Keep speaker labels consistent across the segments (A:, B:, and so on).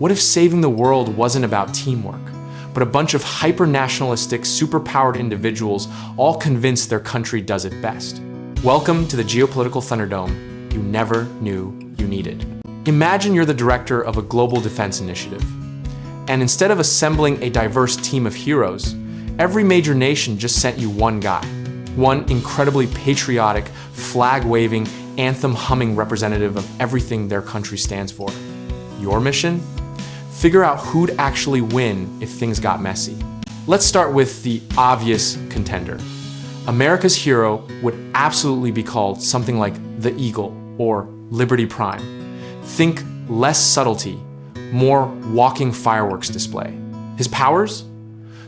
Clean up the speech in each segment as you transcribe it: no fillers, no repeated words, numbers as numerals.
A: What if saving the world wasn't about teamwork, but a bunch of hyper-nationalistic, superpowered individuals all convinced their country does it best? Welcome to the geopolitical Thunderdome you never knew you needed. Imagine you're the director of a global defense initiative, and instead of assembling a diverse team of heroes, every major nation just sent you one guy, one incredibly patriotic, flag-waving, anthem-humming representative of everything their country stands for. Your mission? Figure out who'd actually win if things got messy. Let's start with the obvious contender. America's hero would absolutely be called something like the Eagle or Liberty Prime. Think less subtlety, more walking fireworks display. His powers?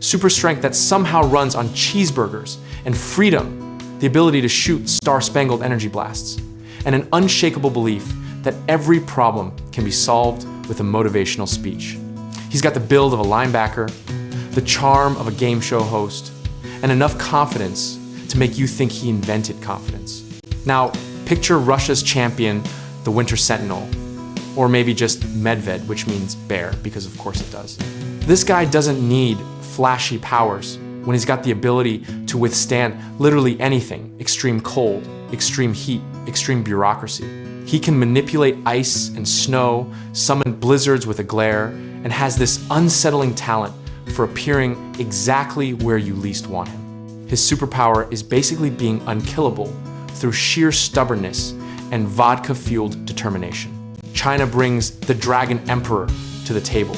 A: Super strength that somehow runs on cheeseburgers, and freedom, the ability to shoot star-spangled energy blasts, and an unshakable belief that every problem can be solved with a motivational speech. He's got the build of a linebacker, the charm of a game show host, and enough confidence to make you think he invented confidence. Now, picture Russia's champion, the Winter Sentinel, or maybe just Medved, which means bear, because of course it does. This guy doesn't need flashy powers when he's got the ability to withstand literally anything: extreme cold, extreme heat, extreme bureaucracy. He can manipulate ice and snow, summon blizzards with a glare, and has this unsettling talent for appearing exactly where you least want him. His superpower is basically being unkillable through sheer stubbornness and vodka-fueled determination. China brings the Dragon Emperor to the table,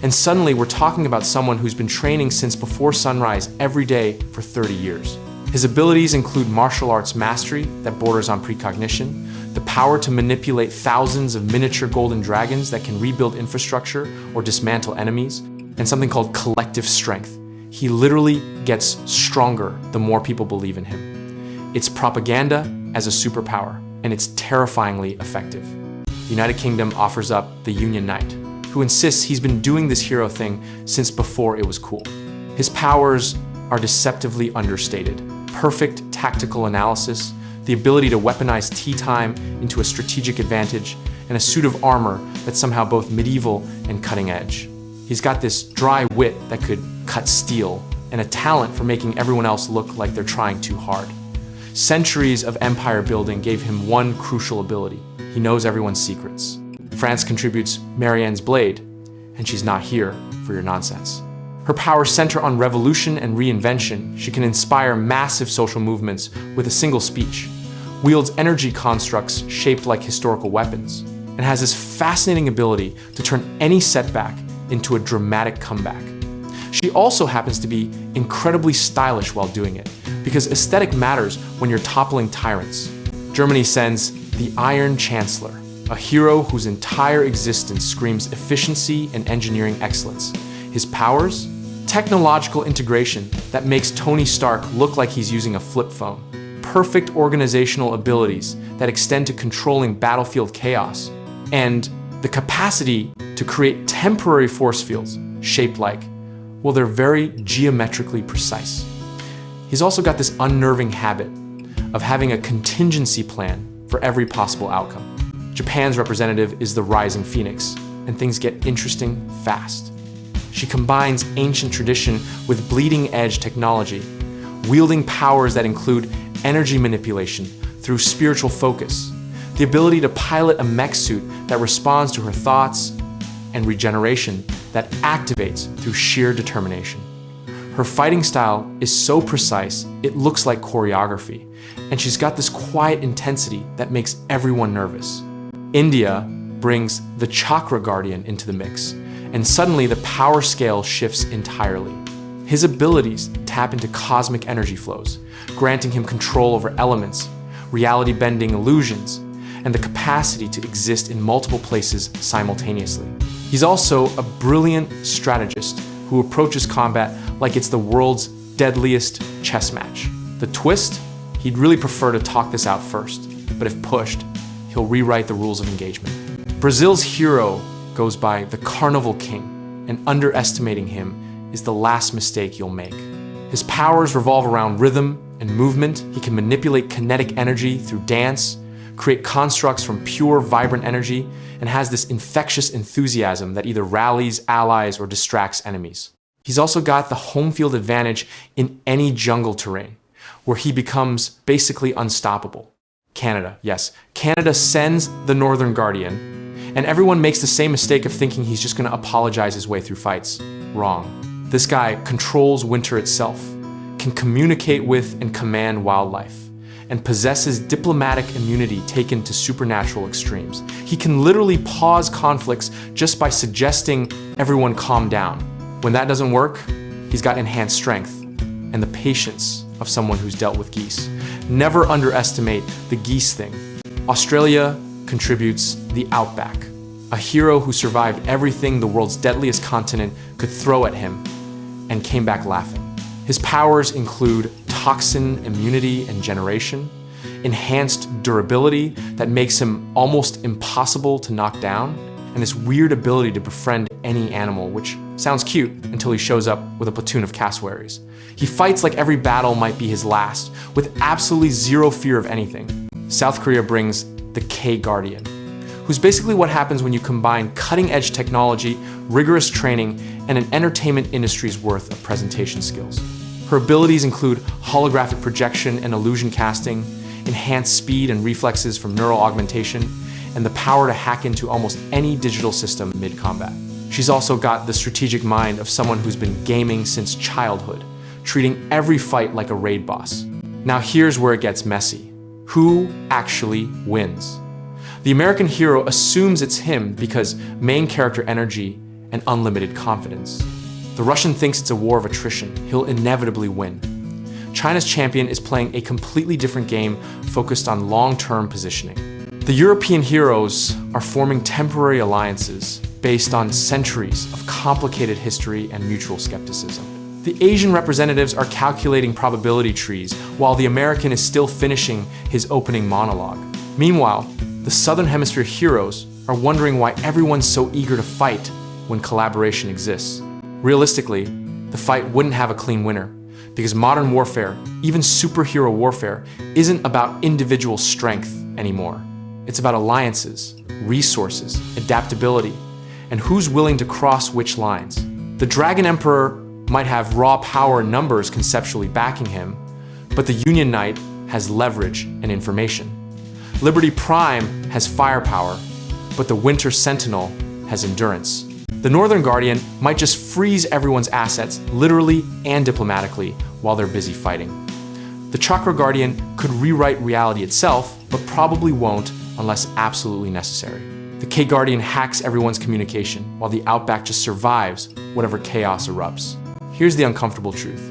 A: and suddenly we're talking about someone who's been training since before sunrise every day for 30 years. His abilities include martial arts mastery that borders on precognition, the power to manipulate thousands of miniature golden dragons that can rebuild infrastructure or dismantle enemies, and something called collective strength. He literally gets stronger the more people believe in him. It's propaganda as a superpower, and it's terrifyingly effective. The United Kingdom offers up the Union Knight, who insists he's been doing this hero thing since before it was cool. His powers are deceptively understated. Perfect tactical analysis, the ability to weaponize tea time into a strategic advantage, and a suit of armor that's somehow both medieval and cutting edge. He's got this dry wit that could cut steel, and a talent for making everyone else look like they're trying too hard. Centuries of empire building gave him one crucial ability: he knows everyone's secrets. France contributes Marianne's blade, and she's not here for your nonsense. Her powers center on revolution and reinvention. She can inspire massive social movements with a single speech, wields energy constructs shaped like historical weapons, and has this fascinating ability to turn any setback into a dramatic comeback. She also happens to be incredibly stylish while doing it, because aesthetic matters when you're toppling tyrants. Germany sends the Iron Chancellor, a hero whose entire existence screams efficiency and engineering excellence. His powers? Technological integration that makes Tony Stark look like he's using a flip phone. Perfect organizational abilities that extend to controlling battlefield chaos. And the capacity to create temporary force fields shaped like, well, they're very geometrically precise. He's also got this unnerving habit of having a contingency plan for every possible outcome. Japan's representative is the Rising Phoenix, and things get interesting fast. She combines ancient tradition with bleeding-edge technology, wielding powers that include energy manipulation through spiritual focus, the ability to pilot a mech suit that responds to her thoughts, and regeneration that activates through sheer determination. Her fighting style is so precise, it looks like choreography, and she's got this quiet intensity that makes everyone nervous. India brings the Chakra Guardian into the mix, and suddenly the power scale shifts entirely. His abilities tap into cosmic energy flows, granting him control over elements, reality-bending illusions, and the capacity to exist in multiple places simultaneously. He's also a brilliant strategist who approaches combat like it's the world's deadliest chess match. The twist? He'd really prefer to talk this out first, but if pushed, he'll rewrite the rules of engagement. Brazil's hero goes by the Carnival King, and underestimating him is the last mistake you'll make. His powers revolve around rhythm and movement. He can manipulate kinetic energy through dance, create constructs from pure, vibrant energy, and has this infectious enthusiasm that either rallies allies or distracts enemies. He's also got the home field advantage in any jungle terrain, where he becomes basically unstoppable. Canada, yes. Canada sends the Northern Guardian, and everyone makes the same mistake of thinking he's just gonna apologize his way through fights. Wrong. This guy controls winter itself, can communicate with and command wildlife, and possesses diplomatic immunity taken to supernatural extremes. He can literally pause conflicts just by suggesting everyone calm down. When that doesn't work, he's got enhanced strength and the patience of someone who's dealt with geese. Never underestimate the geese thing. Australia contributes the outback, a hero who survived everything the world's deadliest continent could throw at him and came back laughing. His powers include toxin immunity and generation, enhanced durability that makes him almost impossible to knock down, and this weird ability to befriend any animal, which sounds cute until he shows up with a platoon of cassowaries. He fights like every battle might be his last, with absolutely zero fear of anything. South Korea brings the K-Guardian, who's basically what happens when you combine cutting-edge technology, rigorous training, and an entertainment industry's worth of presentation skills. Her abilities include holographic projection and illusion casting, enhanced speed and reflexes from neural augmentation, and the power to hack into almost any digital system mid-combat. She's also got the strategic mind of someone who's been gaming since childhood, treating every fight like a raid boss. Now here's where it gets messy. Who actually wins? The American hero assumes it's him because main character energy and unlimited confidence. The Russian thinks it's a war of attrition. He'll inevitably win. China's champion is playing a completely different game focused on long-term positioning. The European heroes are forming temporary alliances based on centuries of complicated history and mutual skepticism. The Asian representatives are calculating probability trees while the American is still finishing his opening monologue. Meanwhile, the Southern Hemisphere heroes are wondering why everyone's so eager to fight when collaboration exists. Realistically, the fight wouldn't have a clean winner because modern warfare, even superhero warfare, isn't about individual strength anymore. It's about alliances, resources, adaptability, and who's willing to cross which lines. The Dragon Emperor might have raw power and numbers conceptually backing him, but the Union Knight has leverage and information. Liberty Prime has firepower, but the Winter Sentinel has endurance. The Northern Guardian might just freeze everyone's assets, literally and diplomatically, while they're busy fighting. The Chakra Guardian could rewrite reality itself, but probably won't unless absolutely necessary. The K-Guardian hacks everyone's communication, while the Outback just survives whatever chaos erupts. Here's the uncomfortable truth.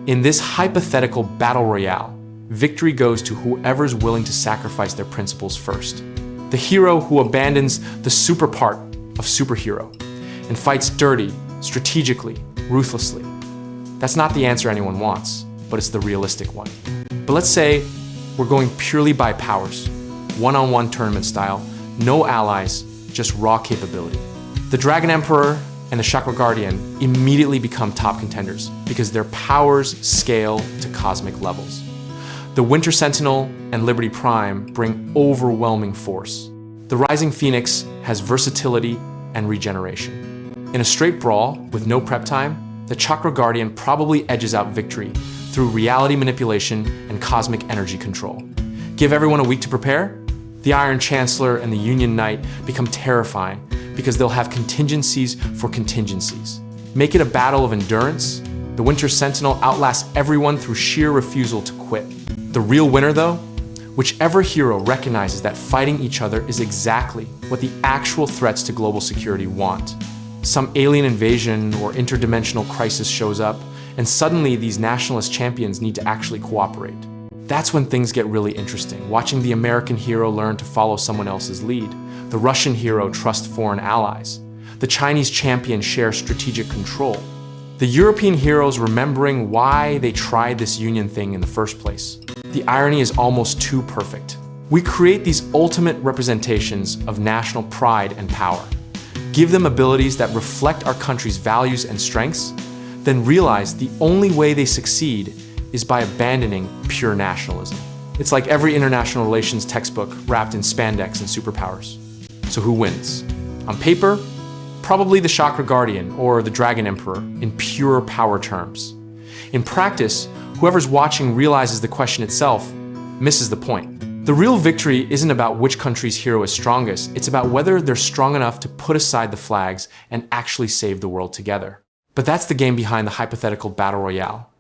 A: In this hypothetical battle royale, victory goes to whoever's willing to sacrifice their principles first. The hero who abandons the super part of superhero and fights dirty, strategically, ruthlessly. That's not the answer anyone wants, but it's the realistic one. But let's say we're going purely by powers, one-on-one tournament style, no allies, just raw capability. The Dragon Emperor and the Chakra Guardian immediately become top contenders because their powers scale to cosmic levels. The Winter Sentinel and Liberty Prime bring overwhelming force. The Rising Phoenix has versatility and regeneration. In a straight brawl with no prep time, the Chakra Guardian probably edges out victory through reality manipulation and cosmic energy control. Give everyone a week to prepare? The Iron Chancellor and the Union Knight become terrifying because they'll have contingencies for contingencies. Make it a battle of endurance. The Winter Sentinel outlasts everyone through sheer refusal to quit. The real winner, though, whichever hero recognizes that fighting each other is exactly what the actual threats to global security want. Some alien invasion or interdimensional crisis shows up, and suddenly these nationalist champions need to actually cooperate. That's when things get really interesting, watching the American hero learn to follow someone else's lead, the Russian hero trust foreign allies, the Chinese champion share strategic control, the European heroes remembering why they tried this union thing in the first place. The irony is almost too perfect. We create these ultimate representations of national pride and power, give them abilities that reflect our country's values and strengths, then realize the only way they succeed is by abandoning pure nationalism. It's like every international relations textbook wrapped in spandex and superpowers. So who wins? On paper, probably the Chakra Guardian or the Dragon Emperor in pure power terms. In practice, whoever's watching realizes the question itself misses the point. The real victory isn't about which country's hero is strongest, it's about whether they're strong enough to put aside the flags and actually save the world together. But that's the game behind the hypothetical battle royale.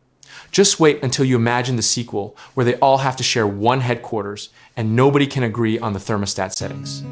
A: Just wait until you imagine the sequel where they all have to share one headquarters and nobody can agree on the thermostat settings.